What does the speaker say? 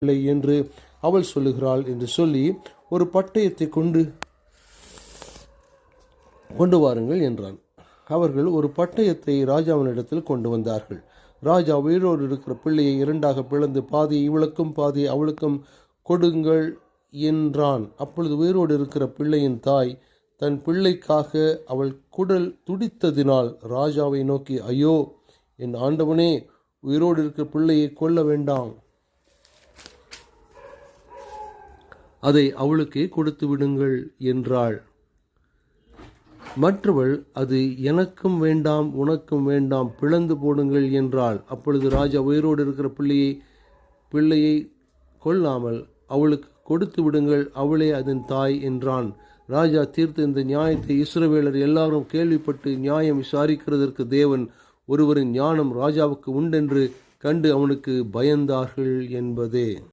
இல்லை என்று அவள் சொல்லுகிறாள் என்று சொல்லி ஒரு பட்டயத்தை கொண்டு வாருங்கள் என்றான். அவர்கள் ஒரு பட்டயத்தை ராஜாவினிடத்தில் கொண்டு வந்தார்கள். ராஜா உயிரோடு இருக்கிற பிள்ளையை இரண்டாக பிளந்து பாதியை இவளுக்கும் பாதியை அவளுக்கும் கொடுங்கள் என்றான். அப்பொழுது உயிரோடு இருக்கிற பிள்ளையின் தாய் தன் பிள்ளைக்காக அவள் குடல் துடித்ததினால் ராஜாவை நோக்கி, ஐயோ என் ஆண்டவனே, உயிரோடு இருக்கிற பிள்ளையை கொல்ல வேண்டாம், அதை அவளுக்கே கொடுத்து விடுங்கள் என்றாள். மற்றவள், அது எனக்கும் வேண்டாம் உனக்கும் வேண்டாம், பிளந்து போடுங்கள் என்றாள். அப்பொழுது ராஜா உயிரோடு இருக்கிற பிள்ளையை கொல்லாமல் அவளுக்கு கொடுத்து விடுங்கள், அவளே அதன் தாய் என்றான். ராஜா தீர்த்த இந்த நியாயத்தை இஸ்ரவேலர் எல்லாரும் கேள்விப்பட்டு நியாயம் விசாரிக்கிறதற்கு தேவன் ஒருவரின் ஞானம் ராஜாவுக்கு உண்டென்று கண்டு அவனுக்கு பயந்தார்கள் என்பதே.